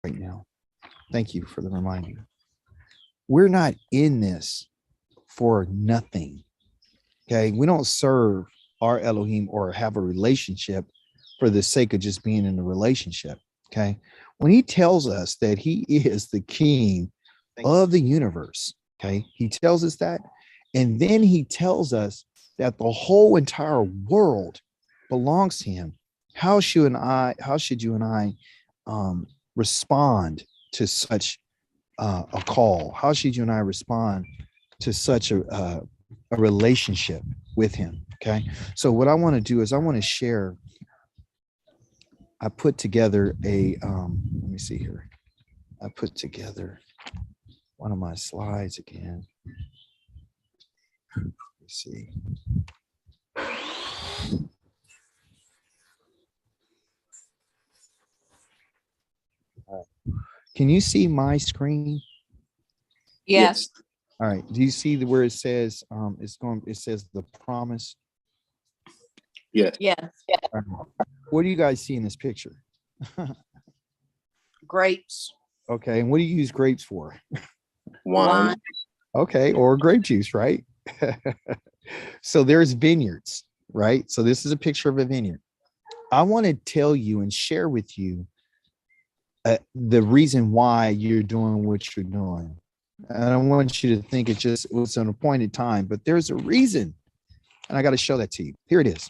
right now. Thank you for the reminder. We're not in this for nothing. Okay. We don't serve our Elohim or have a relationship for the sake of just being in a relationship. Okay. When he tells us that he is the king of the universe, okay, he tells us that. And then he tells us that the whole entire world belongs to him. How should you and I respond to such a call? How should you and I respond to such a relationship with him? Okay. So what I want to do is I want to share. I put together let me see here. I put together one of my slides again. Let's see. Can you see my screen? Yes. All right. Do you see where it says it says the promise? Yes. What do you guys see in this picture? Grapes. Okay. And what do you use grapes for? Wine. Okay. Or grape juice, right? So there's vineyards, right? So this is a picture of a vineyard. I want to tell you and share with you the reason why you're doing what you're doing. And I want you to think it was an appointed time, but there's a reason. And I got to show that to you. Here it is.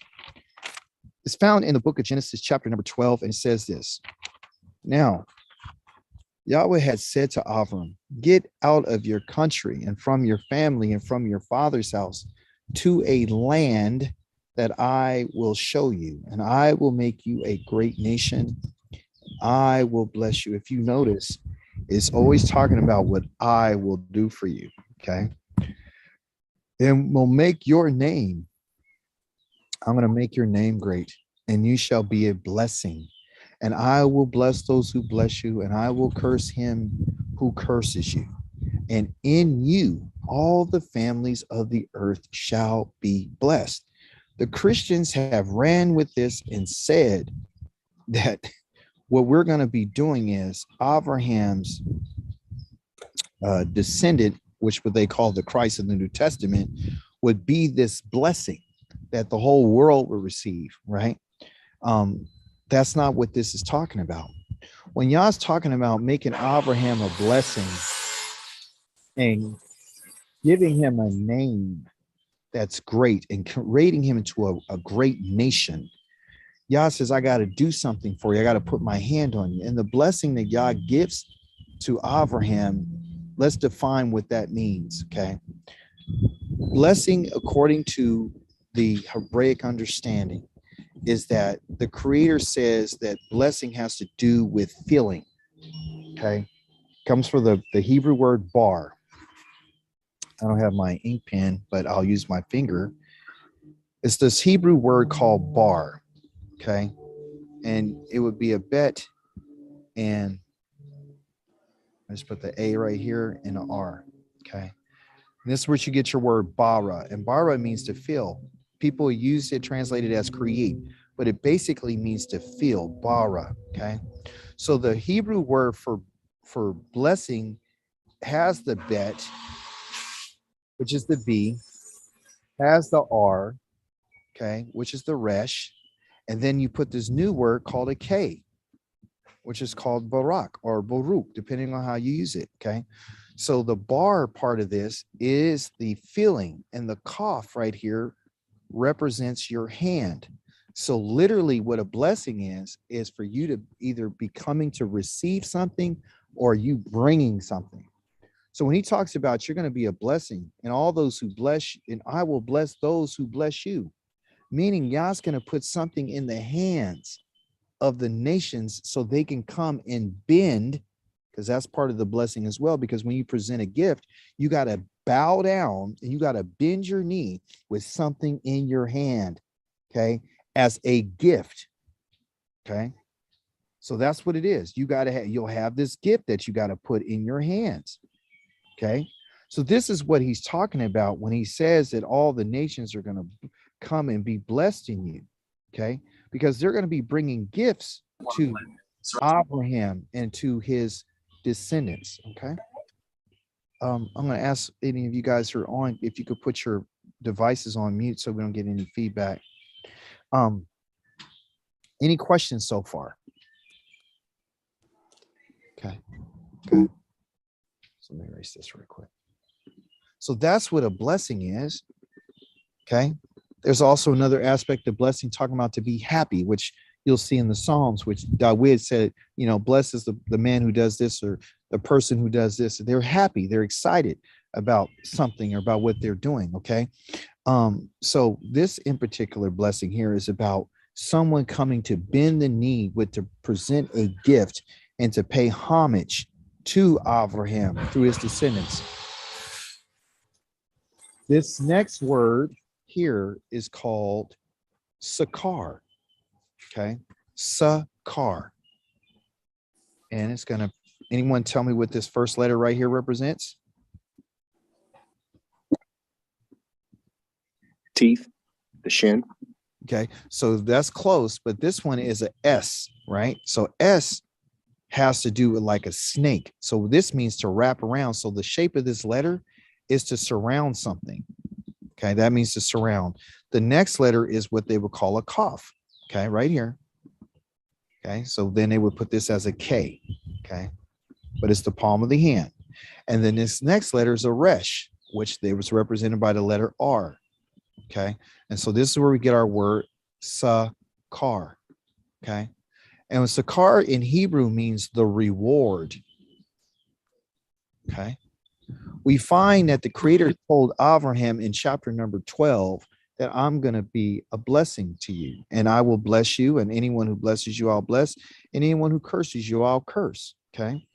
It's found in the book of Genesis, chapter number 12, and it says this. Now, Yahweh had said to Avram, get out of your country and from your family and from your father's house to a land that I will show you, and I will make you a great nation. I will bless you. If you notice, it's always talking about what I will do for you. Okay. And will make your name. I'm going to make your name great, and you shall be a blessing. And I will bless those who bless you, and I will curse him who curses you. And in you, all the families of the earth shall be blessed. The Christians have ran with this and said that what we're going to be doing is Abraham's descendant, which what they call the Christ of the New Testament, would be this blessing that the whole world will receive, right? That's not what this is talking about. When Yah's talking about making Abraham a blessing and giving him a name that's great and creating him into a great nation, Yah says, I got to do something for you. I got to put my hand on you. And the blessing that Yah gives to Abraham, let's define what that means, okay? Blessing, according to the Hebraic understanding, is that the Creator says that blessing has to do with feeling, okay? Comes from the Hebrew word bar. I don't have my ink pen, but I'll use my finger. It's this Hebrew word called bar, okay? And it would be a bet, and I just put the A right here and an R, okay? And this is where you get your word bara, and bara means to feel. People use it translated as create, but it basically means to feel, bara, okay? So the Hebrew word for blessing has the bet, which is the B, has the R, okay, which is the resh, and then you put this new word called a K, which is called barak or baruch, depending on how you use it, okay? So the bar part of this is the feeling, and the kaf right here represents your hand. So literally what a blessing is for you to either be coming to receive something or you bringing something. So when he talks about you're going to be a blessing and all those who bless you, and I will bless those who bless you, meaning Yah's going to put something in the hands of the nations so they can come and bend, because that's part of the blessing as well. Because when you present a gift, you got to bow down and you got to bend your knee with something in your hand, okay, as a gift, okay? So that's what it is. You got to have, you'll have this gift that you got to put in your hands, okay? So this is what he's talking about when he says that all the nations are going to come and be blessed in you, okay? Because they're going to be bringing gifts to Abraham and to his descendants. Okay. I'm going to ask any of you guys who are on if you could put your devices on mute so we don't get any feedback. Any questions so far? Okay. Okay. So let me erase this real quick. So that's what a blessing is. Okay. There's also another aspect of blessing talking about to be happy, which you'll see in the Psalms, which David said, you know, blessed is the man who does this or the person who does this. They're happy. They're excited about something or about what they're doing. Okay. So this in particular blessing here is about someone coming to bend the knee with to present a gift and to pay homage to Abraham through his descendants. This next word here is called sakar. Okay, sakar. And it's going to, anyone tell me what this first letter right here represents? Teeth, the shin. Okay, so that's close, but this one is a S, right? So S has to do with like a snake. So this means to wrap around. So the shape of this letter is to surround something. Okay, that means to surround. The next letter is what they would call a cough. Okay, right here. Okay, so then they would put this as a K. Okay, but it's the palm of the hand. And then this next letter is a resh, which they was represented by the letter R. Okay, and so this is where we get our word sakar. Okay, and sakar in Hebrew means the reward. Okay, we find that the Creator told Abraham in chapter number 12 that I'm going to be a blessing to you, and I will bless you, and anyone who blesses you, I'll bless, and anyone who curses you, I'll curse. Okay,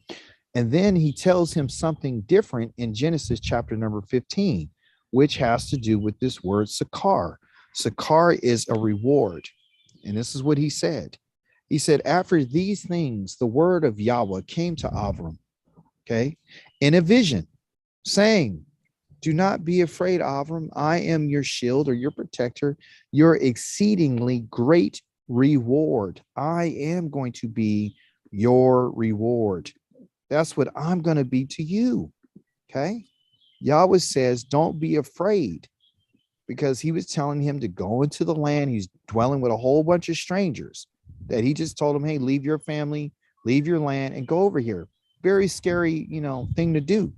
and then he tells him something different in Genesis chapter number 15, which has to do with this word sakar. Sakar is a reward. And this is what he said. He said, after these things, the word of Yahweh came to Avram, okay, in a vision, saying, do not be afraid, Avram. I am your shield or your protector, your exceedingly great reward. I am going to be your reward. That's what I'm going to be to you. Okay. Yahweh says, don't be afraid, because he was telling him to go into the land. He's dwelling with a whole bunch of strangers that he just told him, hey, leave your family, leave your land and go over here. Very scary, thing to do.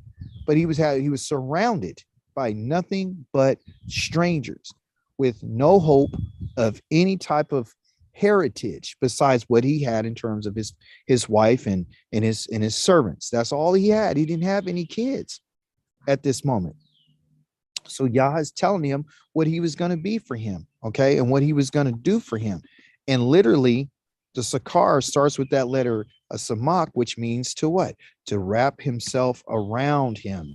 But he was surrounded by nothing but strangers with no hope of any type of heritage besides what he had in terms of his wife and his servants. That's all he had. He didn't have any kids at this moment. So Yah is telling him what he was going to be for him, okay, and what he was going to do for him. And literally, the sakar starts with that letter, a samak, which means to what? To wrap himself around him.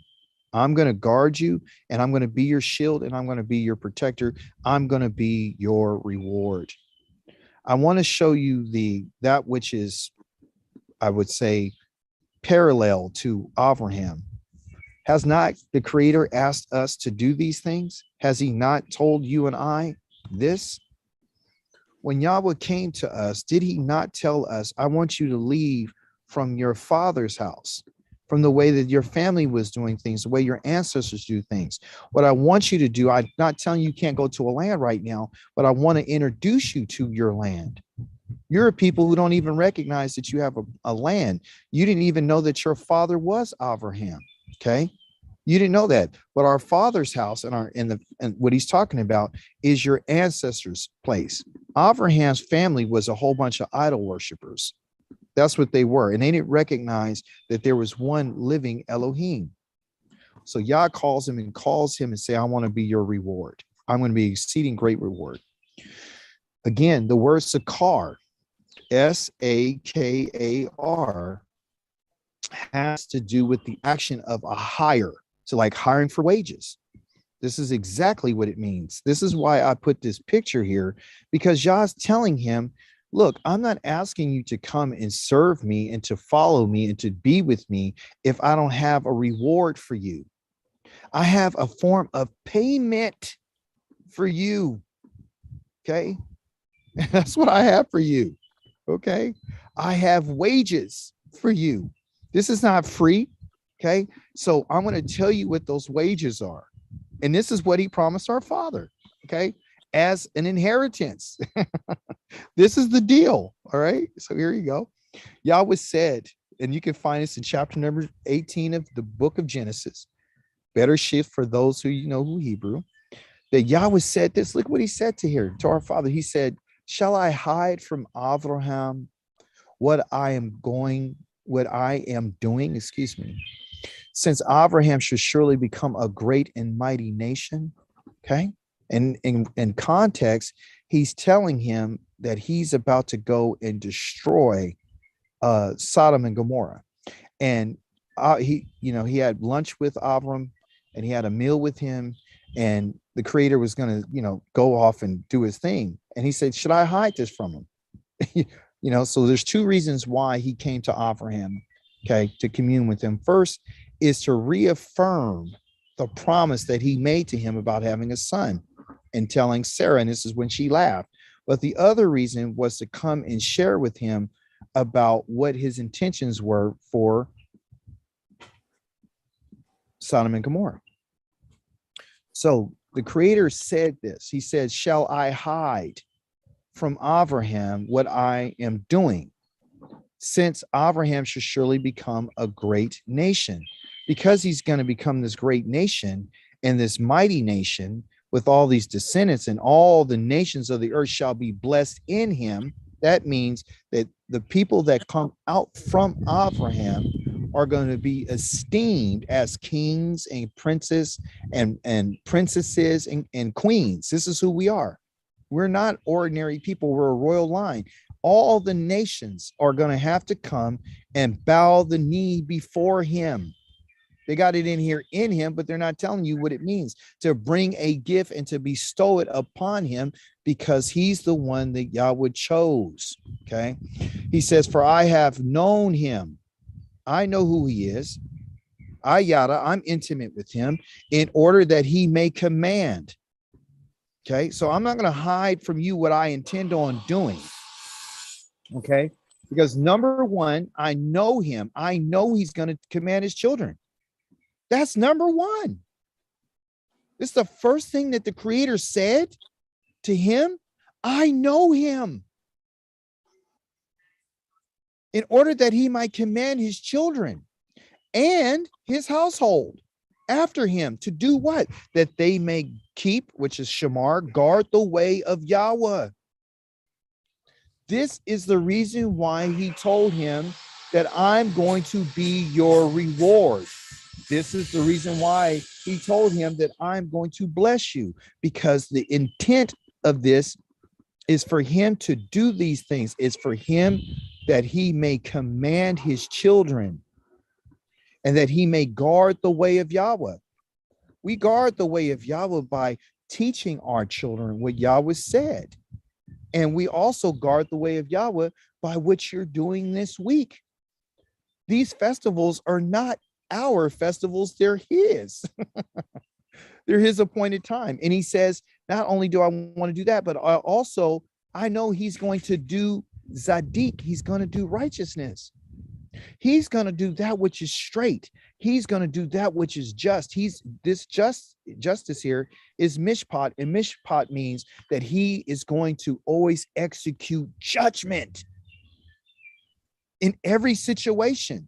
I'm going to guard you, and I'm going to be your shield, and I'm going to be your protector. I'm going to be your reward. I want to show you that which is, I would say, parallel to Abraham. Has not the Creator asked us to do these things? Has he not told you and I this? When Yahweh came to us, did he not tell us, I want you to leave from your father's house, from the way that your family was doing things, the way your ancestors do things? What I want you to do, I'm not telling you can't go to a land right now, but I want to introduce you to your land. You're a people who don't even recognize that you have a land. You didn't even know that your father was Abraham. Okay, you didn't know that, but our father's house and what he's talking about is your ancestors' place. Abraham's family was a whole bunch of idol worshipers. That's what they were, and they didn't recognize that there was one living Elohim. So Yah calls him and say, I want to be your reward. I'm going to be exceeding great reward. Again, the word sakar, S-A-K-A-R, has to do with the action of a hire, so like hiring for wages. This is exactly what it means. This is why I put this picture here, because Yah's telling him, look, I'm not asking you to come and serve me and to follow me and to be with me if I don't have a reward for you. I have a form of payment for you. Okay. That's what I have for you. Okay. I have wages for you. This is not free. Okay. So I'm going to tell you what those wages are. And this is what he promised our father. Okay. As an inheritance. This is the deal. All right. So here you go. Yahweh said, and you can find this in chapter number 18 of the book of Genesis. Better shift for those who who Hebrew. That Yahweh said this. Look what he said to our father. He said, shall I hide from Abraham what I am doing, excuse me, since Abraham should surely become a great and mighty nation. Okay. And in context, he's telling him that he's about to go and destroy Sodom and Gomorrah. And he had lunch with Abram, and he had a meal with him, and the creator was going to, go off and do his thing. And he said, should I hide this from him? So there's two reasons why he came to Abraham, okay, to commune with him. First is to reaffirm the promise that he made to him about having a son and telling Sarah, and this is when she laughed. But the other reason was to come and share with him about what his intentions were for Sodom and Gomorrah. So the creator said this. He said, shall I hide from Abraham what I am doing, since Abraham should surely become a great nation? Because he's going to become this great nation and this mighty nation with all these descendants, and all the nations of the earth shall be blessed in him. That means that the people that come out from Abraham are going to be esteemed as kings and princes and princesses and queens. This is who we are. We're not ordinary people. We're a royal line. All the nations are going to have to come and bow the knee before him. They got it in here in him, but they're not telling you what it means to bring a gift and to bestow it upon him, because he's the one that Yahweh chose. Okay. He says, for I have known him. I know who he is. I'm intimate with him, in order that he may command. Okay. So I'm not going to hide from you what I intend on doing. Okay. Because number one, I know him. I know he's going to command his children. That's number one. This is the first thing that the creator said to him. I know him, in order that he might command his children and his household after him to do what? That they may keep, which is Shamar, guard the way of Yahweh. This is the reason why he told him that I'm going to be your reward. This is the reason why he told him that I'm going to bless you, because the intent of this is for him to do these things. It's for him that he may command his children and that he may guard the way of Yahweh. We guard the way of Yahweh by teaching our children what Yahweh said. And we also guard the way of Yahweh by what you're doing this week. These festivals are not our festivals, they're his. They're his appointed time. And he says, not only do I want to do that, but I know he's going to do Zadik. He's going to do righteousness. He's going to do that which is straight. He's going to do that which is just. Justice here is Mishpat, and Mishpat means that he is going to always execute judgment in every situation.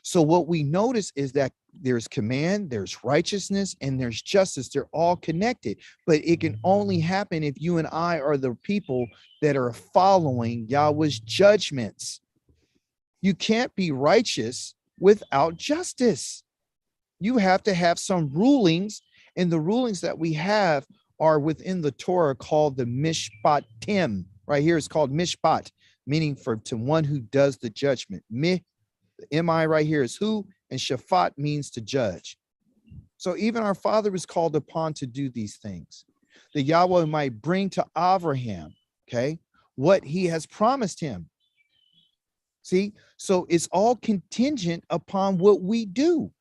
So what we notice is that there's command, there's righteousness, and there's justice. They're all connected, but it can only happen if you and I are the people that are following Yahweh's judgments. You can't be righteous without justice. You have to have some rulings, and the rulings that we have are within the Torah called the Mishpatim. Right here, it's called Mishpat, meaning to one who does the judgment. M-I right here is who, and Shaphat means to judge. So even our father was called upon to do these things, that Yahweh might bring to Abraham, okay, what he has promised him. See, so it's all contingent upon what we do.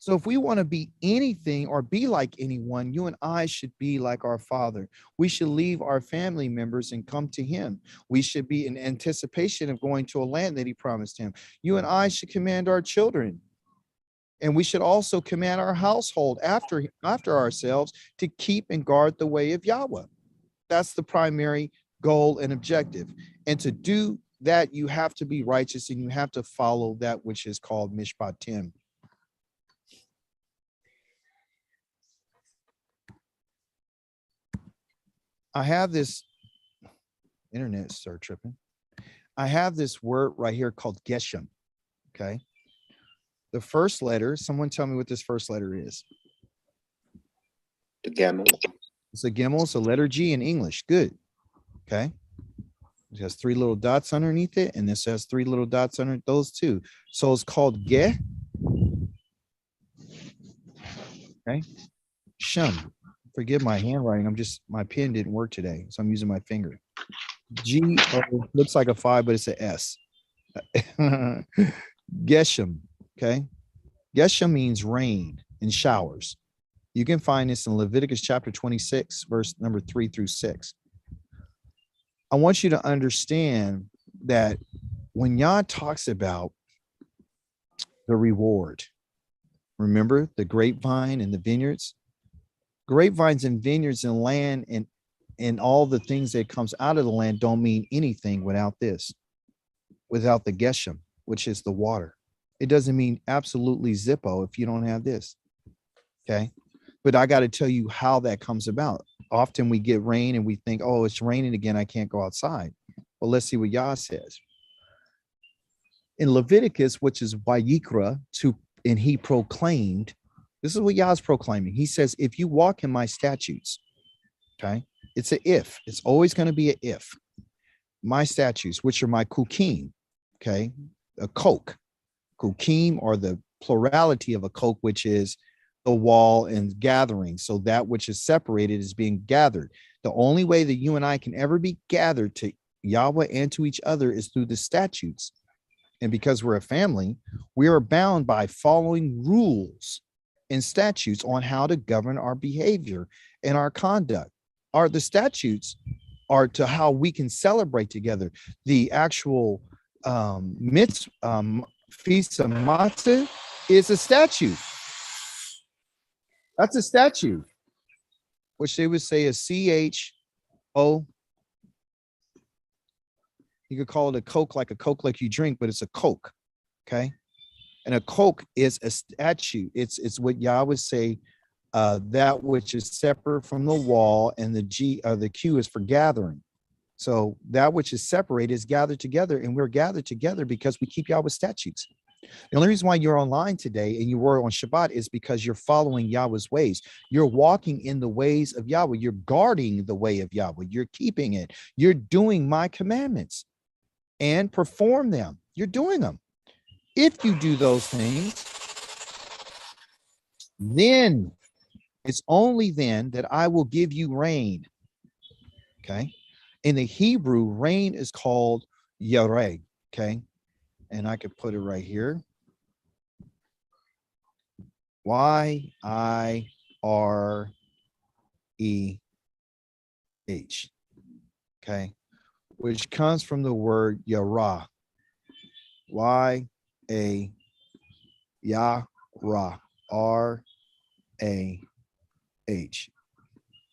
So if we want to be anything or be like anyone, you and I should be like our Father. We should leave our family members and come to him. We should be in anticipation of going to a land that he promised him. You and I should command our children. And we should also command our household after ourselves to keep and guard the way of Yahweh. That's the primary goal and objective. And to do that, you have to be righteous and you have to follow that which is called Mishpatim. I have this internet start tripping. I have this word right here called Geshem. Okay. The first letter, someone tell me what this first letter is. The Gamma. It's a Gimel, it's a letter G in English. Good. Okay. It has three little dots underneath it, and this has three little dots under those two. So it's called Ge. Okay. Shum. Forgive my handwriting. My pen didn't work today, so I'm using my finger. G looks like a 5, but it's a S. Geshem. Okay. Geshem means rain and showers. You can find this in Leviticus chapter 26, verse number 3 through 6. I want you to understand that when Yah talks about the reward, remember the grapevine and the vineyards? Grapevines and vineyards and land and all the things that comes out of the land don't mean anything without this, without the Geshem, which is the water. It doesn't mean absolutely zippo if you don't have this. Okay. But I got to tell you how that comes about. Often we get rain and we think, oh, it's raining again, I can't go outside. Well, let's see what Yah says. In Leviticus, which is Vayikra, and he proclaimed, this is what Yah's proclaiming. He says, if you walk in my statutes, okay, it's a if. It's always going to be a if. My statutes, which are my kukim, okay, a koch. Kukim, or the plurality of a koch, which is the wall and gathering. So that which is separated is being gathered. The only way that you and I can ever be gathered to Yahweh and to each other is through the statutes. And because we're a family, we are bound by following rules and statutes on how to govern our behavior and our conduct. The statutes are to how we can celebrate together. The actual feast of Matzah is a statute. That's a statute, which they would say a CHO. You could call it a Coke like you drink, but it's a Coke. Okay. And a Coke is a statute. It's what Yah would say, that which is separate from the wall, and the Q is for gathering. So that which is separate is gathered together, and we're gathered together because we keep Yahweh's statutes. The only reason why you're online today and you were on Shabbat is because you're following Yahweh's ways. You're walking in the ways of Yahweh. You're guarding the way of Yahweh. You're keeping it. You're doing my commandments and perform them. You're doing them. If you do those things, then it's only then that I will give you rain. Okay. In the Hebrew, rain is called yareh. Okay. And I could put it right here. Y-I-R-E-H. Okay. Which comes from the word Yarah. Y-A-Yarah. R-A-H.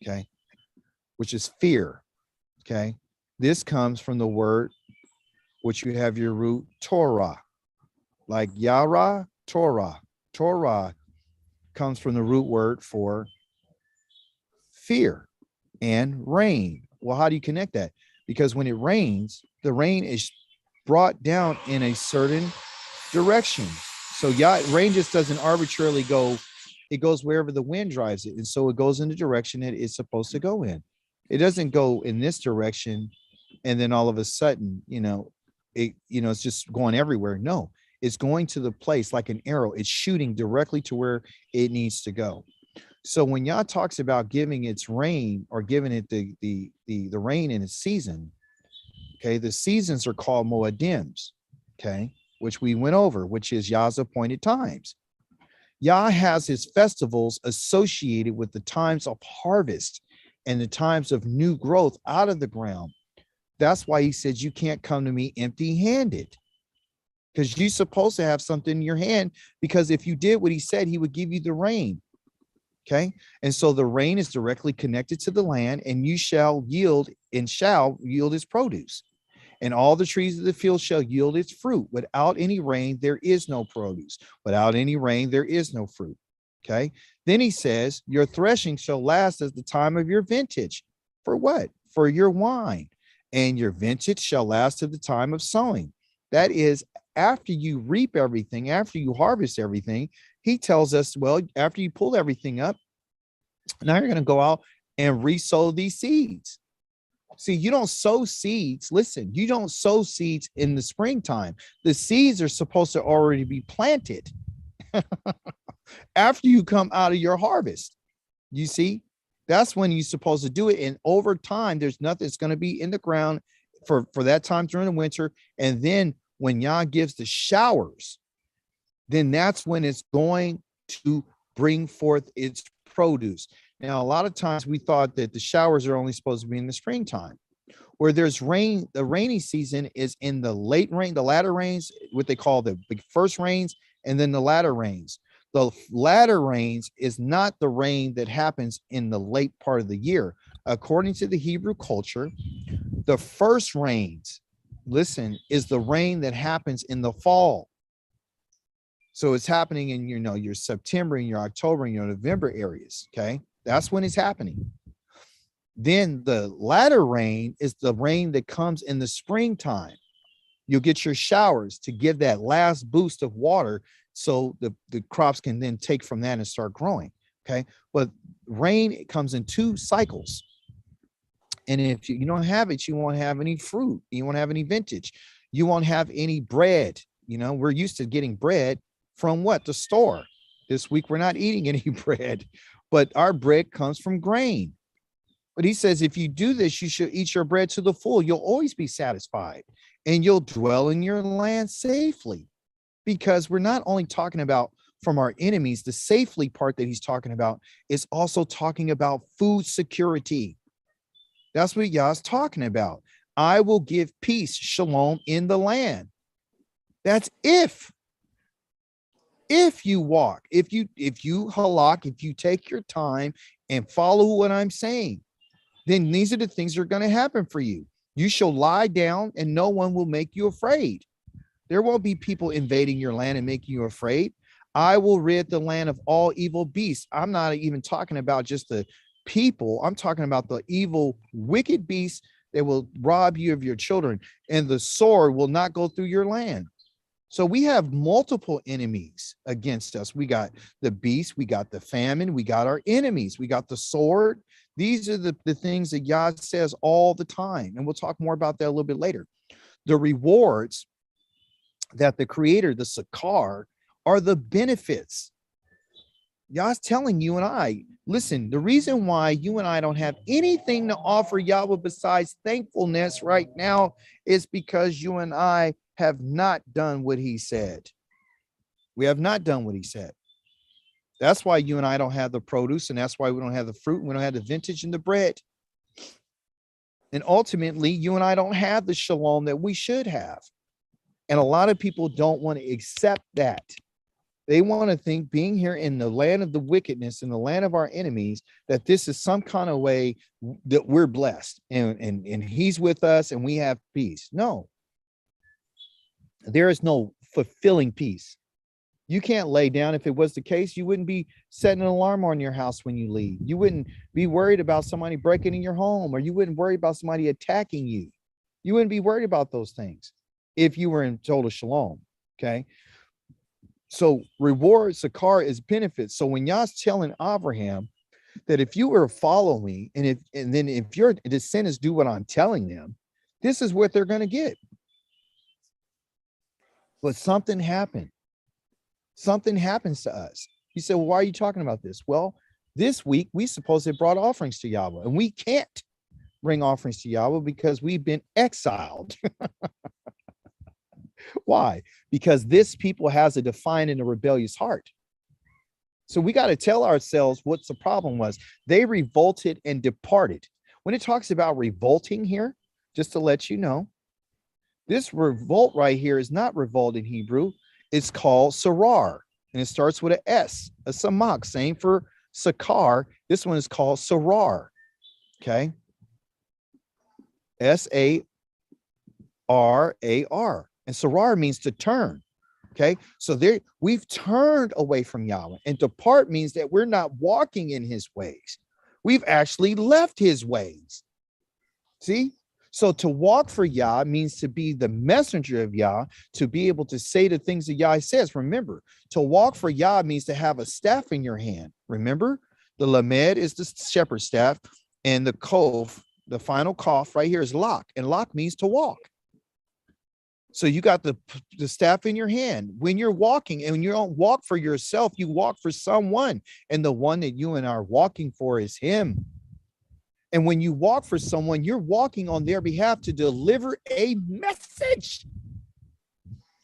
Okay. Which is fear. Okay. This comes from the word which you have your root Torah, like Yara, Torah. Torah comes from the root word for fear and rain. Well, how do you connect that? Because when it rains, the rain is brought down in a certain direction. So rain just doesn't arbitrarily go, it goes wherever the wind drives it. And so it goes in the direction that it's supposed to go in. It doesn't go in this direction and then all of a sudden, it's just going everywhere. No, it's going to the place like an arrow. It's shooting directly to where it needs to go. So when Yah talks about giving its rain or giving it the rain in its season, okay, the seasons are called Moadims, okay, which we went over, which is Yah's appointed times. Yah has his festivals associated with the times of harvest and the times of new growth out of the ground. That's why he says you can't come to me empty-handed, because you're supposed to have something in your hand, because if you did what he said, he would give you the rain. Okay. And so the rain is directly connected to the land, and you shall yield its produce. And all the trees of the field shall yield its fruit. Without any rain, there is no produce. Without any rain, there is no fruit. Okay. Then he says, your threshing shall last as the time of your vintage. For what? For your wine. And your vintage shall last to the time of sowing. That is, after you reap everything, after you harvest everything, he tells us, well, after you pull everything up, now you're going to go out and resow these seeds. See, you don't sow seeds. Listen, you don't sow seeds in the springtime. The seeds are supposed to already be planted after you come out of your harvest. You see, that's when you're supposed to do it. And over time, there's nothing that's going to be in the ground for that time during the winter. And then when Yah gives the showers, then that's when it's going to bring forth its produce. Now, a lot of times we thought that the showers are only supposed to be in the springtime. Where there's rain, the rainy season is in the late rain, the latter rains, what they call the first rains, and then the latter rains. The latter rains is not the rain that happens in the late part of the year. According to the Hebrew culture, the first rains, listen, is the rain that happens in the fall. So it's happening in, your September and your October and your November areas. Okay. That's when it's happening. Then the latter rain is the rain that comes in the springtime. You'll get your showers to give that last boost of water so the crops can then take from that and start growing. Okay. But rain comes in 2 cycles. And if you don't have it, you won't have any fruit. You won't have any vintage. You won't have any bread. We're used to getting bread from what? The store. This week, we're not eating any bread, but our bread comes from grain. But he says, if you do this, you should eat your bread to the full. You'll always be satisfied, and you'll dwell in your land safely. Because we're not only talking about from our enemies, the safely part that he's talking about is also talking about food security. That's what Yah's talking about. I will give peace, shalom, in the land. That's if you walk, if you halak, if you take your time and follow what I'm saying, then these are the things that are going to happen for you. You shall lie down and no one will make you afraid. There won't be people invading your land and making you afraid. I will rid the land of all evil beasts. I'm not even talking about just the people. I'm talking about the evil, wicked beasts that will rob you of your children, and the sword will not go through your land. So we have multiple enemies against us. We got the beast, we got the famine, we got our enemies, we got the sword. These are the things that Yah says all the time. And we'll talk more about that a little bit later. The rewards that the creator, the Sakar, are the benefits. Yah's telling you and I, listen, the reason why you and I don't have anything to offer Yahweh besides thankfulness right now is because you and I have not done what he said. We have not done what he said. That's why you and I don't have the produce, and that's why we don't have the fruit, and we don't have the vintage and the bread. And ultimately, you and I don't have the shalom that we should have. And a lot of people don't want to accept that. They want to think, being here in the land of the wickedness, in the land of our enemies, that this is some kind of way that we're blessed and he's with us and we have peace. No, there is no fulfilling peace. You can't lay down. If it was the case, you wouldn't be setting an alarm on your house when you leave. You wouldn't be worried about somebody breaking in your home, or you wouldn't worry about somebody attacking you. You wouldn't be worried about those things if you were in total shalom. Okay. So reward, Sakar, is benefits. So when Yah's telling Abraham that if you were to follow me, and then if your descendants do what I'm telling them, this is what they're going to get. But something happened. Something happens to us. You say, well, why are you talking about this? Well, this week we supposedly brought offerings to Yahweh, and we can't bring offerings to Yahweh because we've been exiled. Why? Because this people has a defiant and a rebellious heart. So we got to tell ourselves what's the problem was. They revolted and departed. When it talks about revolting here, just to let you know, this revolt right here is not revolt in Hebrew. It's called sarar, and it starts with an S, a samak, same for sakar. This one is called sarar. Okay. S-A-R-A-R. And sarar means to turn. Okay. So there we've turned away from Yahweh, and depart means that we're not walking in his ways. We've actually left his ways. See? So to walk for Yah means to be the messenger of Yah, to be able to say the things that Yah says. Remember, to walk for Yah means to have a staff in your hand. Remember, the lamed is the shepherd's staff, and the kov, the final cough right here, is lock, and lock means to walk. So you got the staff in your hand when you're walking, and when you don't walk for yourself, you walk for someone, and the one that you and I are walking for is him. And when you walk for someone, you're walking on their behalf to deliver a message.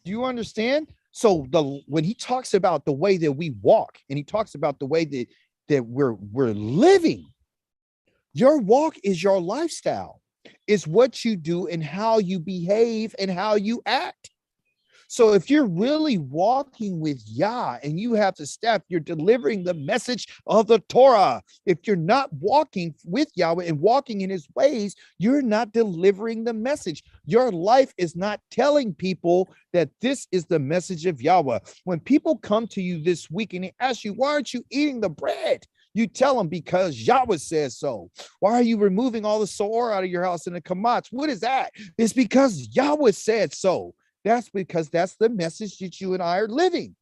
Do you understand? So when he talks about the way that we walk, and he talks about the way that we're living, your walk is your lifestyle. It's what you do and how you behave and how you act. So if you're really walking with Yah and you have the staff, you're delivering the message of the Torah. If you're not walking with Yahweh and walking in his ways, you're not delivering the message. Your life is not telling people that this is the message of Yahweh. When people come to you this week and they ask you, why aren't you eating the bread? You tell them, because Yahweh says so. Why are you removing all the soor out of your house and the kamats? What is that? It's because Yahweh said so. That's because that's the message that you and I are living.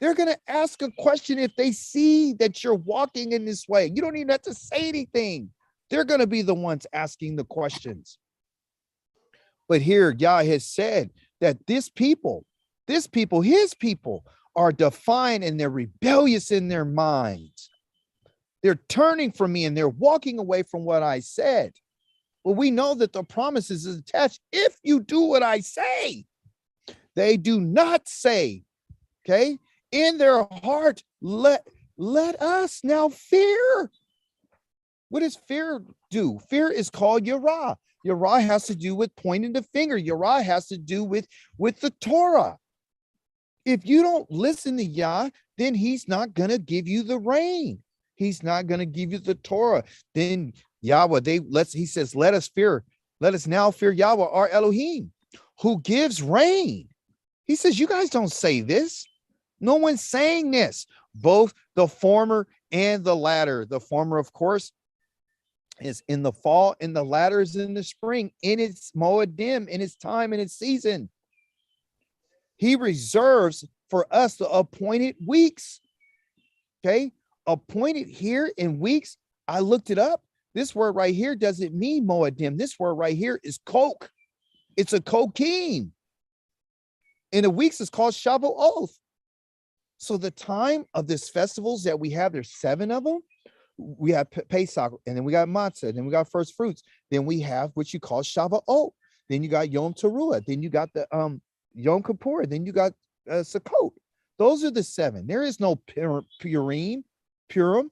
They're going to ask a question if they see that you're walking in this way. You don't even have to say anything. They're going to be the ones asking the questions. But here, Yah has said that his people, his people are defiant and they're rebellious in their minds. They're turning from me and they're walking away from what I said. Well, we know that the promises is attached. If you do what I say, they do not say, okay, in their heart, let us now fear. What does fear do? Fear is called Yerah. Yerah has to do with pointing the finger. Yerah has to do with the Torah. If you don't listen to Yah, then he's not going to give you the rain. He's not going to give you the Torah. Then Yahweh, he says, let us now fear Yahweh, our Elohim, who gives rain. He says, you guys don't say this. No one's saying this. Both the former and the latter. The former, of course, is in the fall, and the latter is in the spring, in its moedim, in its time, in its season. He reserves for us the appointed weeks. Okay, appointed here in weeks. I looked it up. This word right here doesn't mean moedim. This word right here is coke. It's a kokim. And the weeks is called Shavuot. So the time of these festivals that we have, there's 7 of them. We have Pesach, and then we got matzah, and then we got first fruits. Then we have what you call Shavuot. Then you got Yom Teruah. Then you got the Yom Kippur. Then you got Sukkot. Those are the 7. There is no Purim,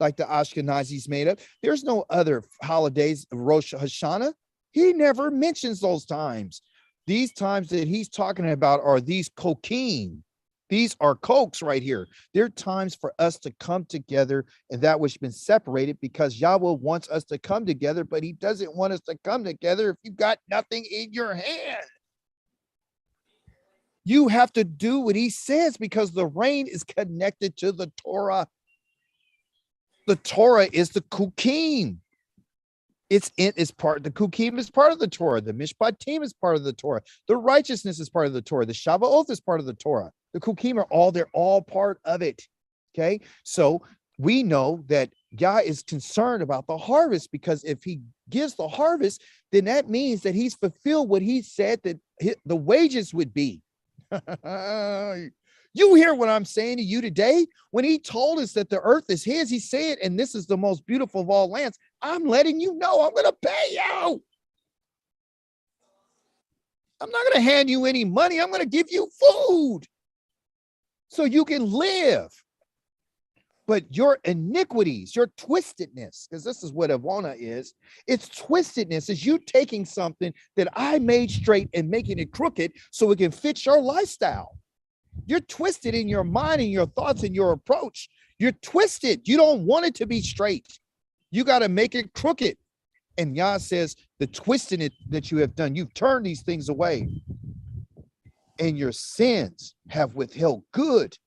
like the Ashkenazis made up. There's no other holidays, Rosh Hashanah. He never mentions those times. These times that he's talking about are these kokim. These are cokes right here. They're times for us to come together, and that which has been separated, because Yahweh wants us to come together, but he doesn't want us to come together if you got nothing in your hand. You have to do what he says, because the rain is connected to the Torah. The Torah is the kukim. The kukim is part of the Torah. The Mishpatim is part of the Torah. The righteousness is part of the Torah. The Shavuot is part of the Torah. The kukim they're all part of it. Okay. So we know that Yah is concerned about the harvest, because if he gives the harvest, then that means that he's fulfilled what he said that the wages would be. You hear what I'm saying to you today? When he told us that the earth is his, he said, and this is the most beautiful of all lands. I'm letting you know I'm going to pay you. I'm not going to hand you any money. I'm going to give you food so you can live. But your iniquities, your twistedness, because this is what Avona is, it's twistedness, is you taking something that I made straight and making it crooked so it can fit your lifestyle. You're twisted in your mind and your thoughts and your approach. You're twisted. You don't want it to be straight. You got to make it crooked. And Yah says, the twisting it that you have done, you've turned these things away. And your sins have withheld good.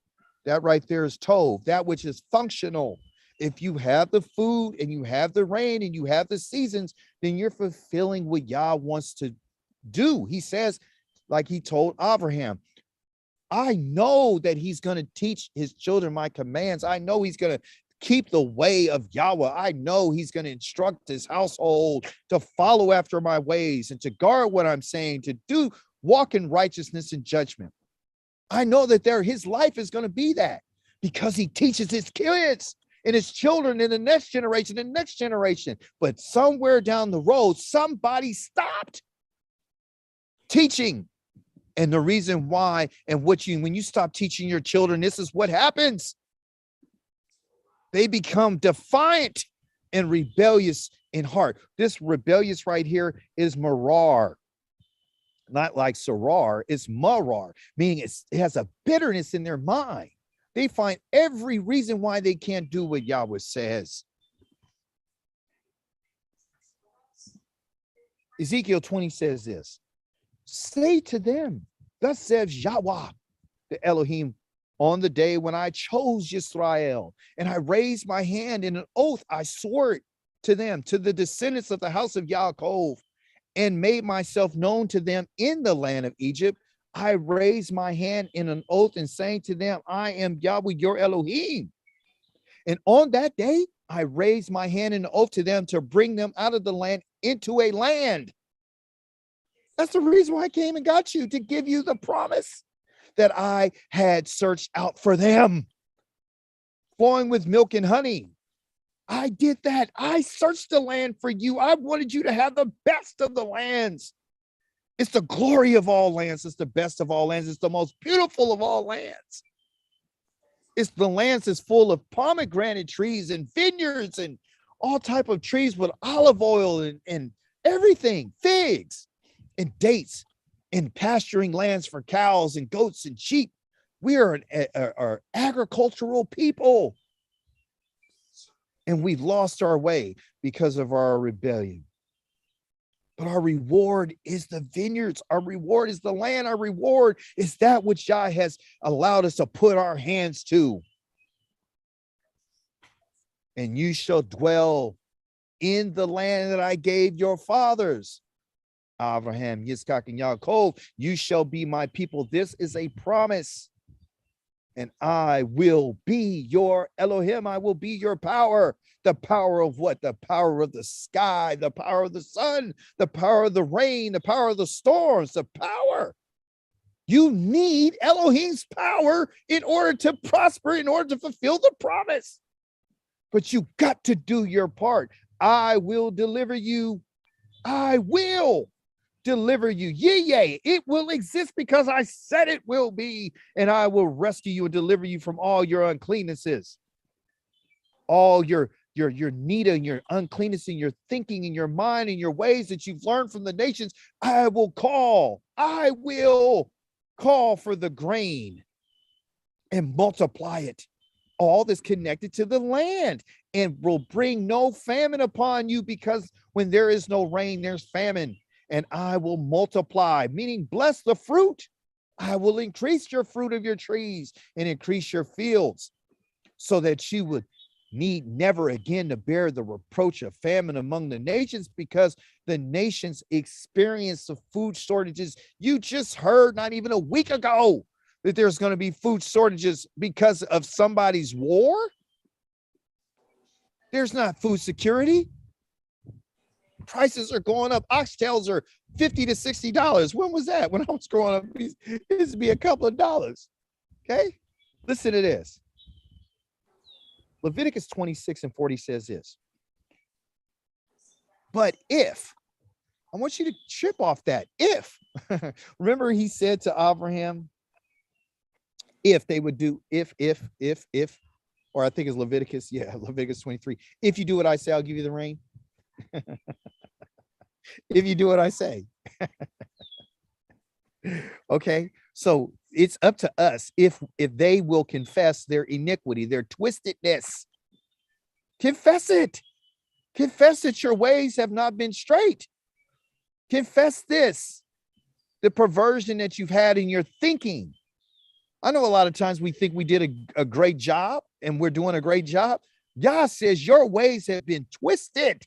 That right there is tov, that which is functional. If you have the food and you have the rain and you have the seasons, then you're fulfilling what Yah wants to do. He says, like he told Abraham, I know that he's going to teach his children my commands. I know he's going to keep the way of Yahweh. I know he's going to instruct his household to follow after my ways and to guard what I'm saying, to walk in righteousness and judgment. I know that his life is going to be that because he teaches his kids and his children in the next generation, But somewhere down the road, somebody stopped teaching. And the reason why, and when you stop teaching your children, this is what happens. They become defiant and rebellious in heart. This rebellious right here is marar. Not like sarar, it's marar, meaning it has a bitterness in their mind. They find every reason why they can't do what Yahweh says. Ezekiel 20 says this, say to them, thus says Yahweh, the Elohim, on the day when I chose Yisrael, and I raised my hand in an oath, I swore it to them, to the descendants of the house of Yaakov, and made myself known to them in the land of Egypt. I raised my hand in an oath and saying to them, I am Yahweh, your Elohim. And on that day, I raised my hand in an oath to them to bring them out of the land into a land. That's the reason why I came and got you, to give you the promise that I had searched out for them, flowing with milk and honey. I did that. I searched the land for you. I wanted you to have the best of the lands. It's the glory of all lands. It's the best of all lands. It's the most beautiful of all lands. It's the lands that's full of pomegranate trees and vineyards and all type of trees with olive oil and everything, figs and dates, and pasturing lands for cows and goats and sheep. We are an agricultural people. And we've lost our way because of our rebellion. But our reward is the vineyards. Our reward is the land. Our reward is that which Yah has allowed us to put our hands to. And you shall dwell in the land that I gave your fathers, Abraham, Yitzchak, and Yaakov. You shall be my people. This is a promise. And I will be your Elohim. I will be your power. The power of what? The power of the sky, the power of the sun, the power of the rain, the power of the storms, the power. You need Elohim's power in order to prosper, in order to fulfill the promise. But you got to do your part. I will deliver you. I will deliver you. Yea, it will exist because I said it will be, and I will rescue you and deliver you from all your uncleannesses, all your need and your uncleanness in your thinking and your mind and your ways that you've learned from the nations. I will call for the grain and multiply it, all that's connected to the land, and will bring no famine upon you, because when there is no rain, there's famine. And I will multiply, meaning bless the fruit. I will increase your fruit of your trees and increase your fields, so that you would need never again to bear the reproach of famine among the nations, because the nations experience the food shortages. You just heard not even a week ago that there's going to be food shortages because of somebody's war. There's not food security. Prices are going up. Oxtails are $50 to $60. When was that? When I was growing up, it used to be a couple of dollars. Okay, listen to this. Leviticus 26:40 says this. But if, I want you to trip off that. If, remember he said to Abraham, if they would do, if, or I think it's Leviticus. Yeah, Leviticus 23. If you do what I say, I'll give you the rain. If you do what I say. Okay, so it's up to us if they will confess their iniquity, their twistedness. Confess it. Confess that your ways have not been straight. Confess this, the perversion that you've had in your thinking. I know a lot of times we think we did a great job and we're doing a great job. God says your ways have been twisted.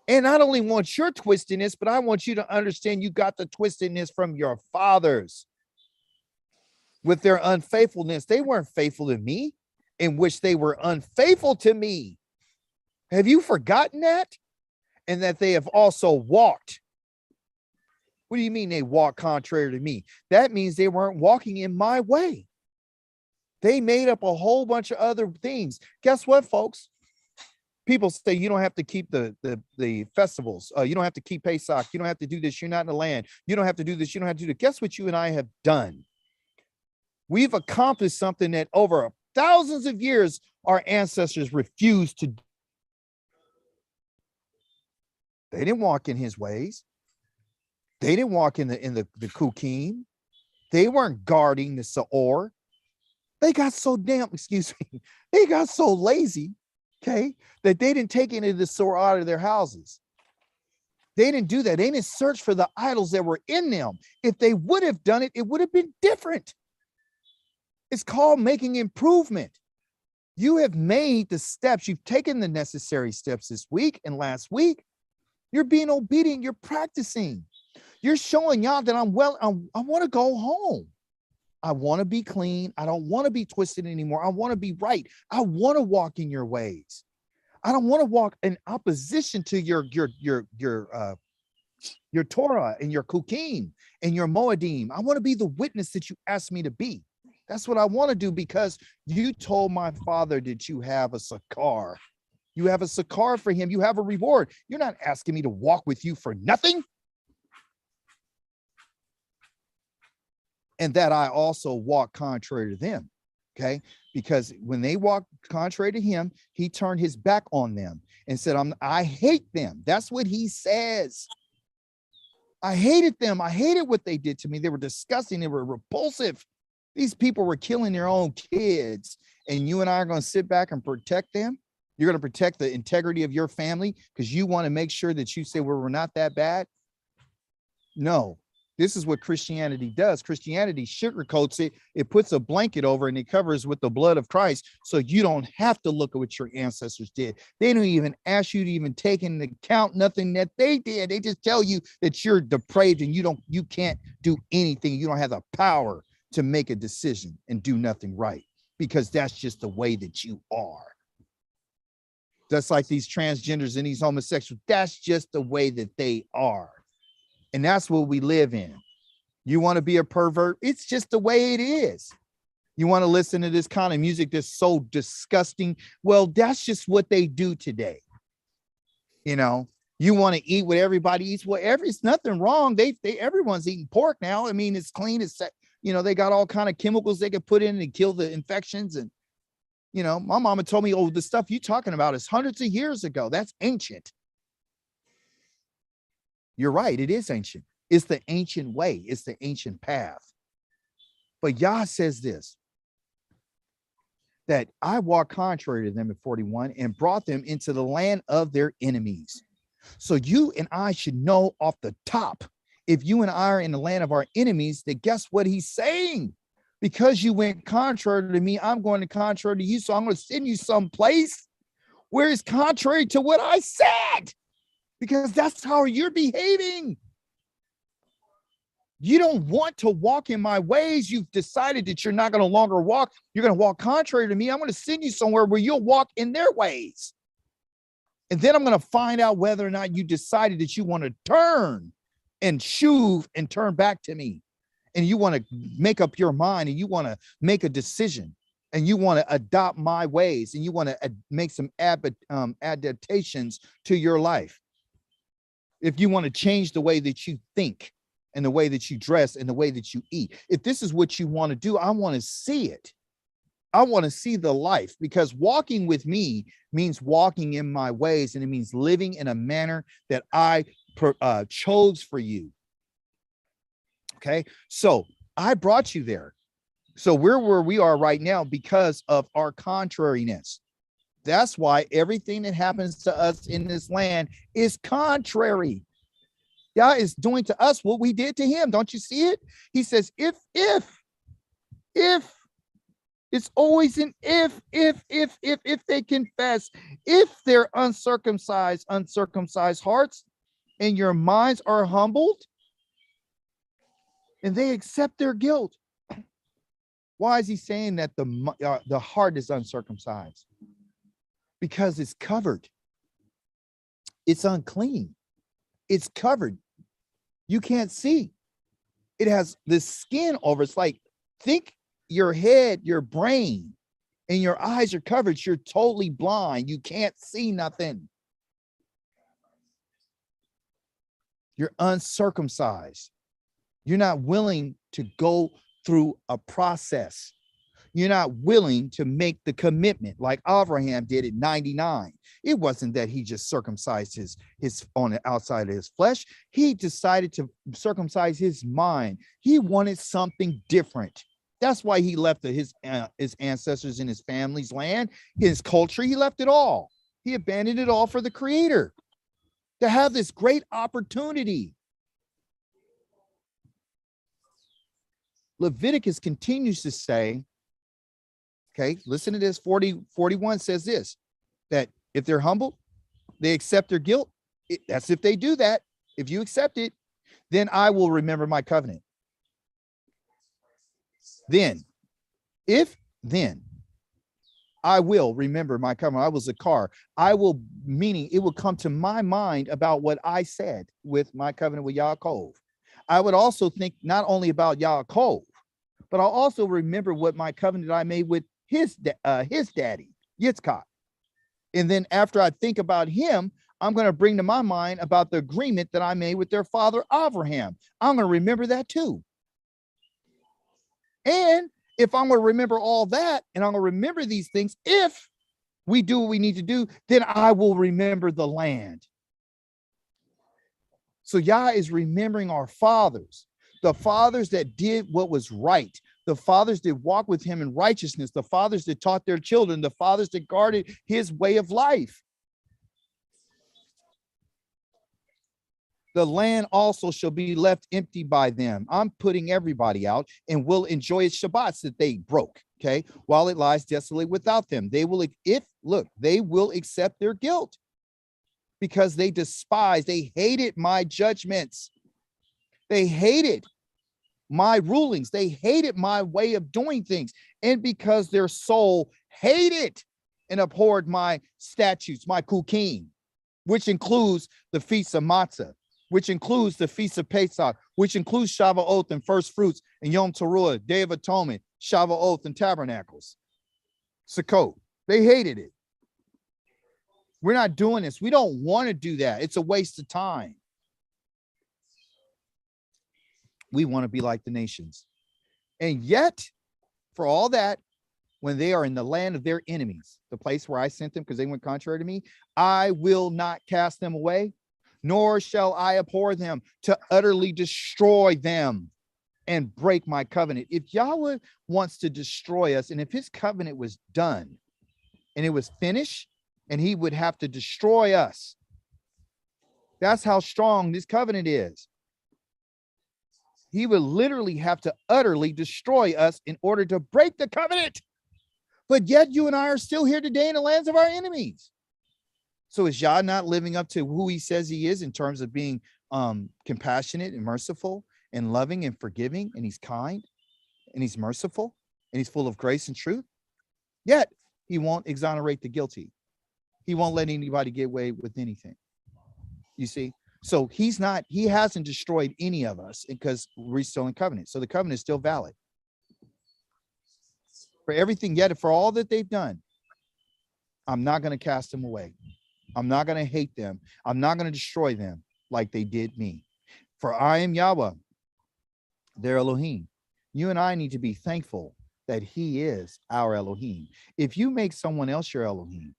And I don't only want your twistedness, but I want you to understand you got the twistedness from your fathers. With their unfaithfulness, they weren't faithful to me, in which they were unfaithful to me. Have you forgotten that? And that they have also walked. What do you mean they walk contrary to me? That means they weren't walking in my way. They made up a whole bunch of other things. Guess what, folks? People say you don't have to keep the festivals. You don't have to keep Pesach. You don't have to do this. You're not in the land. You don't have to do this. You don't have to do that. Guess what you and I have done? We've accomplished something that over thousands of years our ancestors refused to do. They didn't walk in his ways. They didn't walk in the Kukim. They weren't guarding the Seor. They got so they got so lazy, okay, that they didn't take any of the Seor out of their houses. They didn't do that. They didn't search for the idols that were in them. If they would have done it, it would have been different. It's called making improvement. You have made the steps. You've taken the necessary steps this week and last week. You're being obedient. You're practicing. You're showing y'all that I want to go home. I want to be clean. I don't want to be twisted anymore. I want to be right. I want to walk in your ways. I don't want to walk in opposition to your Torah and your Kukim and your Moedim. I want to be the witness that you asked me to be. That's what I want to do, because you told my father that you have a sakar. You have a sakar for him. You have a reward. You're not asking me to walk with you for nothing. And that I also walk contrary to them, okay? Because when they walked contrary to him, he turned his back on them and said, I hate them. That's what he says. I hated them. I hated what they did to me. They were disgusting. They were repulsive. These people were killing their own kids, and you and I are going to sit back and protect them. You're going to protect the integrity of your family because you want to make sure that you say, well, we're not that bad. No. This is what Christianity does. Christianity sugarcoats it. It puts a blanket over and it covers with the blood of Christ. So you don't have to look at what your ancestors did. They don't even ask you to even take into account nothing that they did. They just tell you that you're depraved and you can't do anything. You don't have the power to make a decision and do nothing right, because that's just the way that you are. That's like these transgenders and these homosexuals. That's just the way that they are. And that's what we live in. You want to be a pervert? It's just the way it is. You want to listen to this kind of music that's so disgusting? Well, that's just what they do today. You know, you want to eat what everybody eats. Well, it's nothing wrong. Everyone's eating pork now. I mean, it's clean. It's, they got all kind of chemicals they can put in and kill the infections. And, my mama told me, oh, the stuff you're talking about is hundreds of years ago. That's ancient. You're right. It is ancient. It's the ancient way. It's the ancient path. But Yah says this, that I walked contrary to them in 41 and brought them into the land of their enemies. So you and I should know off the top, if you and I are in the land of our enemies, that guess what he's saying? Because you went contrary to me, I'm going to contrary to you. So I'm going to send you someplace where it's contrary to what I said. Because that's how you're behaving. You don't want to walk in my ways. You've decided that you're not going to longer walk. You're going to walk contrary to me. I'm going to send you somewhere where you'll walk in their ways. And then I'm going to find out whether or not you decided that you want to turn and shuv and turn back to me. And you want to make up your mind and you want to make a decision and you want to adopt my ways and you want to make some adaptations to your life. If you want to change the way that you think and the way that you dress and the way that you eat, if this is what you want to do, I want to see it. I want to see the life, because walking with me means walking in my ways, and it means living in a manner that I chose for you. Okay, so I brought you there. So we're where we are right now because of our contrariness. That's why everything that happens to us in this land is contrary. Yah is doing to us what we did to him. Don't you see it? He says, if, it's always an if they confess, if they're uncircumcised hearts, and your minds are humbled, and they accept their guilt. Why is he saying that the heart is uncircumcised? Because it's covered. It's unclean. It's covered. You can't see. It has this skin over. It's like, think your head, your brain, and your eyes are covered. You're totally blind. You can't see nothing. You're uncircumcised. You're not willing to go through a process. You're not willing to make the commitment like Abraham did at 99. It wasn't that he just circumcised his on the outside of his flesh. He decided to circumcise his mind. He wanted something different. That's why he left his ancestors and his family's land, his culture. He left it all. He abandoned it all for the Creator to have this great opportunity. Leviticus continues to say, okay, listen to this. 41 says this, that if they're humbled, they accept their guilt. That's if they do that. If you accept it, then I will remember my covenant. Then I will remember my covenant. I was a car. I will, meaning it will come to my mind about what I said with my covenant with Yaakov. I would also think not only about Yaakov, but I'll also remember what my covenant I made with his daddy, Yitzchak. And then after I think about him, I'm going to bring to my mind about the agreement that I made with their father, Abraham. I'm going to remember that too. And if I'm going to remember all that, and I'm going to remember these things, if we do what we need to do, then I will remember the land. So Yah is remembering our fathers, the fathers that did what was right, the fathers that walked with him in righteousness, the fathers that taught their children, the fathers that guarded his way of life. The land also shall be left empty by them. I'm putting everybody out, and will enjoy its Shabbats that they broke, okay, while it lies desolate without them. They will, they will accept their guilt because they hated my judgments. They hated my rulings. They hated my way of doing things. And because their soul hated and abhorred my statutes, my kukim, which includes the Feast of Matzah, which includes the Feast of Pesach, which includes Shavuot and first fruits, and Yom Teruah, Day of Atonement, Shavuot and Tabernacles, Sukkot. They hated it. We're not doing this. We don't want to do that. It's a waste of time. We want to be like the nations. And yet, for all that, when they are in the land of their enemies, the place where I sent them because they went contrary to me, I will not cast them away, nor shall I abhor them to utterly destroy them and break my covenant. If Yahweh wants to destroy us, and if his covenant was done and it was finished, and he would have to destroy us, that's how strong this covenant is. He would literally have to utterly destroy us in order to break the covenant. But yet you and I are still here today in the lands of our enemies. So is Yah not living up to who he says he is in terms of being compassionate and merciful and loving and forgiving, and he's kind and he's merciful and he's full of grace and truth? Yet he won't exonerate the guilty. He won't let anybody get away with anything. You see? So he hasn't destroyed any of us because we're still in covenant. So the covenant is still valid. For everything, yet for all that they've done, I'm not going to cast them away. I'm not going to hate them. I'm not going to destroy them like they did me. For I am Yahweh, their Elohim. You and I need to be thankful that he is our Elohim. If you make someone else your Elohim,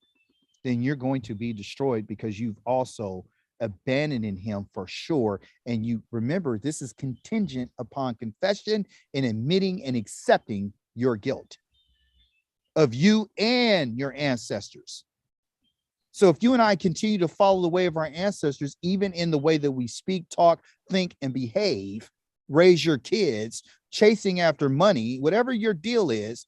then you're going to be destroyed, because you've also abandoned him for sure. And you remember, this is contingent upon confession and admitting and accepting your guilt of you and your ancestors. So if you and I continue to follow the way of our ancestors, even in the way that we speak, talk, think, and behave, raise your kids, chasing after money, whatever your deal is,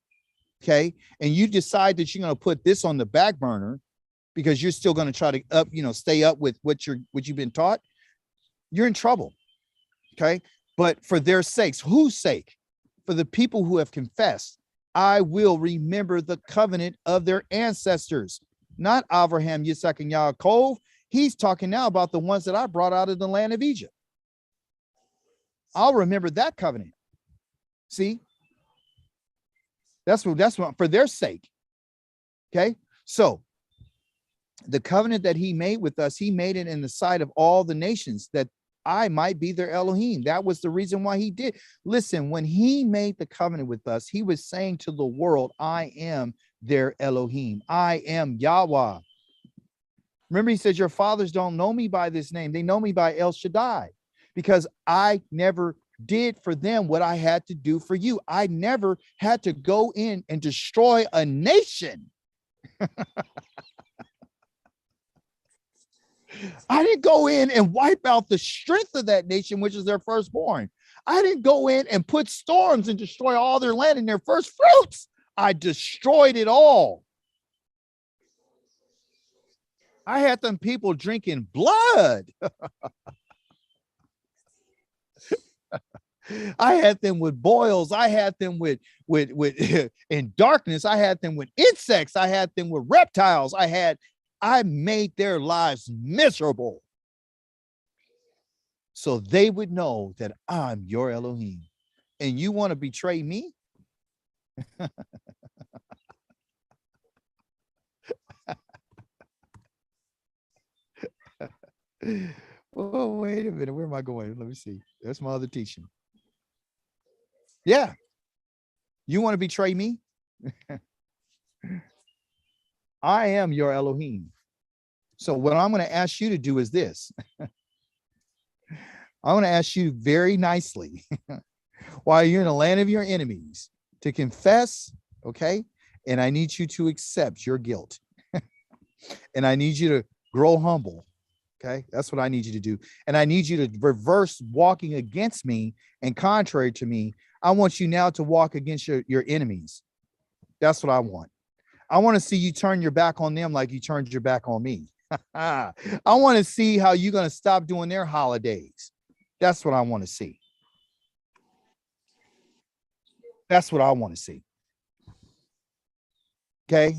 okay, and you decide that you're going to put this on the back burner because you're still going to try to stay up with what you've been taught, you're in trouble. Okay. But for their sakes, whose sake? For the people who have confessed, I will remember the covenant of their ancestors, not Abraham, Yitzhak, and Yaakov. He's talking now about the ones that I brought out of the land of Egypt. I'll remember that covenant. See, that's what for their sake. Okay. So the covenant that he made with us, he made it in the sight of all the nations, that I might be their Elohim. That was the reason why he did. Listen, when he made the covenant with us, he was saying to the world, I am their Elohim. I am Yahweh. Remember, he says, your fathers don't know me by this name. They know me by El Shaddai, because I never did for them what I had to do for you. I never had to go in and destroy a nation. I didn't go in and wipe out the strength of that nation, which is their firstborn. I didn't go in and put storms and destroy all their land and their first fruits. I destroyed it all. I had them people drinking blood. I had them with boils. I had them with in darkness. I had them with insects. I had them with reptiles. I made their lives miserable, so they would know that I'm your Elohim. And you want to betray me? Oh, wait a minute. Where am I going? Let me see. That's my other teaching. Yeah. You want to betray me? I am your Elohim. So what I'm going to ask you to do is this. I want to ask you very nicely, while you're in the land of your enemies, to confess, okay? And I need you to accept your guilt. And I need you to grow humble, okay? That's what I need you to do. And I need you to reverse walking against me and contrary to me. I want you now to walk against your enemies. That's what I want. I want to see you turn your back on them like you turned your back on me. I want to see how you're going to stop doing their holidays. That's what I want to see. That's what I want to see. Okay.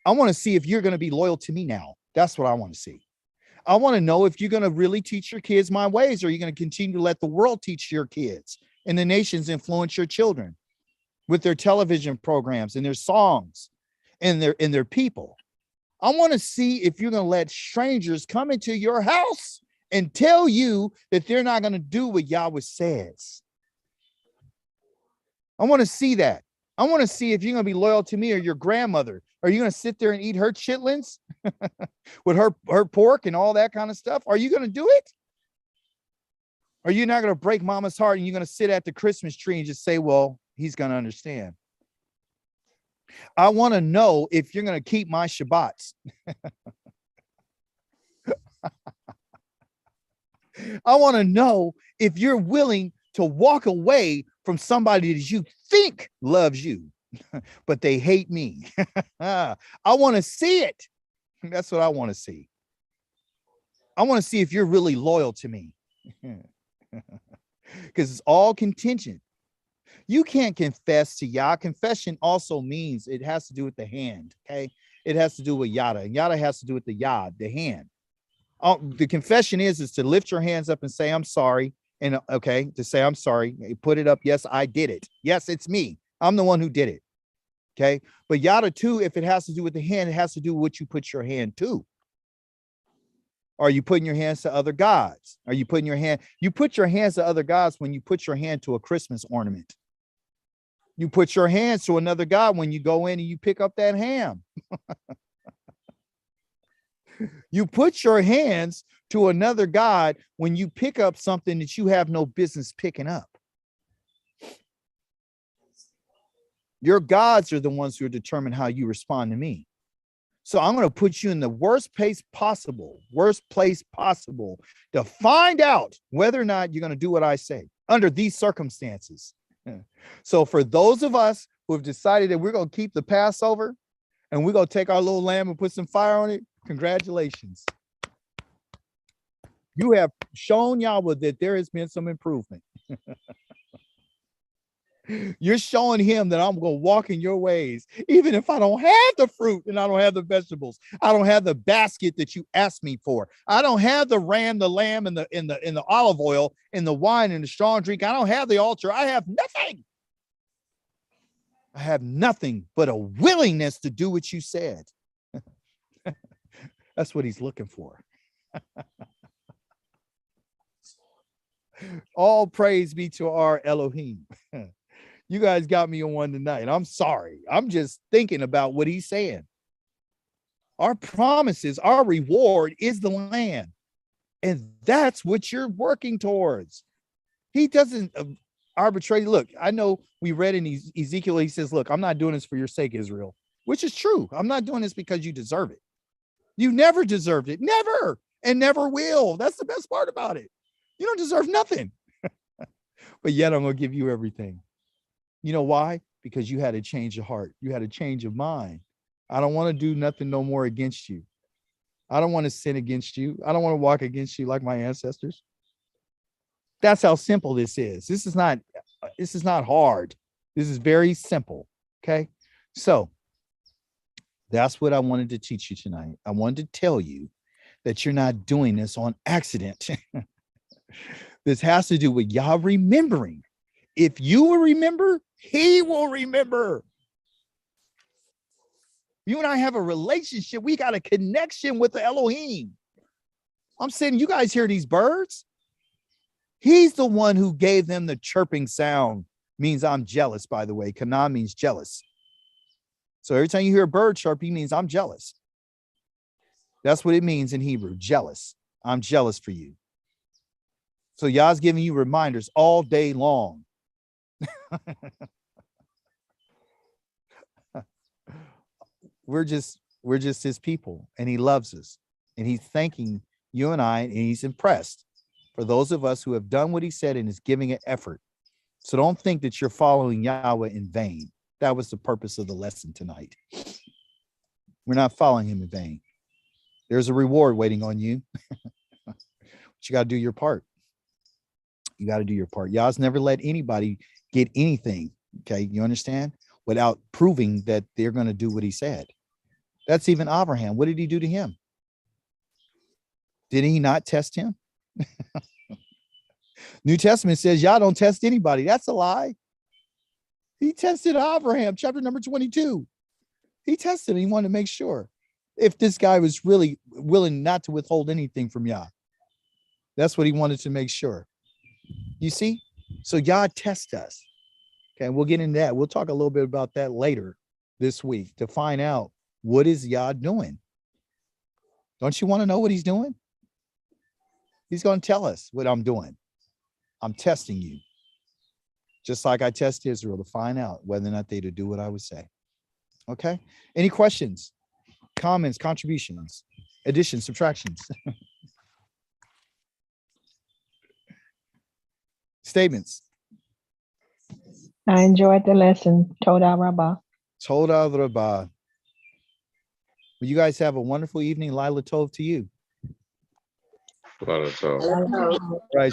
I want to see if you're going to be loyal to me now. That's what I want to see. I want to know if you're going to really teach your kids my ways, or you're going to continue to let the world teach your kids and the nations influence your children with their television programs and their songs and their people. I want to see if you're going to let strangers come into your house and tell you that they're not going to do what Yahweh says. I want to see that. I want to see if you're going to be loyal to me or your grandmother. Are you going to sit there and eat her chitlins with her pork and all that kind of stuff? Are you going to do it? Are you not going to break mama's heart and you're going to sit at the Christmas tree and just say, well, he's going to understand? I want to know if you're going to keep my Shabbats. I want to know if you're willing to walk away from somebody that you think loves you, but they hate me. I want to see it. That's what I want to see. I want to see if you're really loyal to me, because it's all contingent. You can't confess to Yah. Confession also means it has to do with the hand. Okay. It has to do with Yada, and Yada has to do with the Yad, the hand. The confession is to lift your hands up and say, I'm sorry. And okay, to say, I'm sorry, put it up. Yes, I did it. Yes, it's me. I'm the one who did it. Okay. But Yada too, if it has to do with the hand, it has to do with what you put your hand to. Are you putting your hands to other gods? Are you putting your hand? You put your hands to other gods when you put your hand to a Christmas ornament. You put your hands to another God when you go in and you pick up that ham. You put your hands to another God when you pick up something that you have no business picking up. Your gods are the ones who determine how you respond to me. So I'm going to put you in the worst place possible to find out whether or not you're going to do what I say under these circumstances. So for those of us who have decided that we're going to keep the Passover and we're going to take our little lamb and put some fire on it, congratulations. You have shown Yahweh that there has been some improvement. You're showing him that I'm going to walk in your ways, even if I don't have the fruit and I don't have the vegetables. I don't have the basket that you asked me for. I don't have the ram, the lamb, and the olive oil, and the wine and the strong drink. I don't have the altar. I have nothing. I have nothing but a willingness to do what you said. That's what he's looking for. All praise be to our Elohim. You guys got me on one tonight. I'm sorry. I'm just thinking about what he's saying. Our promises, our reward is the land. And that's what you're working towards. He doesn't arbitrarily. Look, I know we read in Ezekiel, he says, look, I'm not doing this for your sake, Israel, which is true. I'm not doing this because you deserve it. You never deserved it. Never. And never will. That's the best part about it. You don't deserve nothing. But yet I'm going to give you everything. You know why? Because you had a change of heart. You had a change of mind. I don't want to do nothing no more against you. I don't want to sin against you. I don't want to walk against you like my ancestors. That's how simple this is. This is not hard. This is very simple. Okay. So that's what I wanted to teach you tonight. I wanted to tell you that you're not doing this on accident. This has to do with Yah remembering. If you will remember, he will remember. You and I have a relationship. We got a connection with the Elohim. I'm saying, you guys hear these birds? He's the one who gave them the chirping sound. Means I'm jealous, by the way. Kana means jealous. So every time you hear a bird chirp, he means I'm jealous. That's what it means in Hebrew, jealous. I'm jealous for you. So Yah's giving you reminders all day long. We're just his people, and he loves us, and he's thanking you and I, and he's impressed for those of us who have done what he said and is giving it effort. So don't think that you're following Yahweh in vain. That was the purpose of the lesson tonight. We're not following him in vain. There's a reward waiting on you. But you got to do your part. You got to do your part. Yah's never let anybody get anything, okay, you understand, without proving that they're going to do what he said. That's even Abraham. What did he do to him? Did he not test him? New Testament says Yah don't test anybody. That's a lie. He tested Abraham, chapter number 22. He tested him. He wanted to make sure if this guy was really willing not to withhold anything from Yah. That's what he wanted to make sure. You see? So Yah tests us. Okay, we'll get into that. We'll talk a little bit about that later this week to find out what is Yah doing. Don't you want to know what he's doing? He's going to tell us what I'm doing. I'm testing you. Just like I test Israel to find out whether or not they to do what I would say. Okay? Any questions, comments, contributions, additions, subtractions? Statements. I enjoyed the lesson. Toda Rabbah. Toda Rabbah. Well, you guys have a wonderful evening. Lila Tov to you. Lila Tov. All right.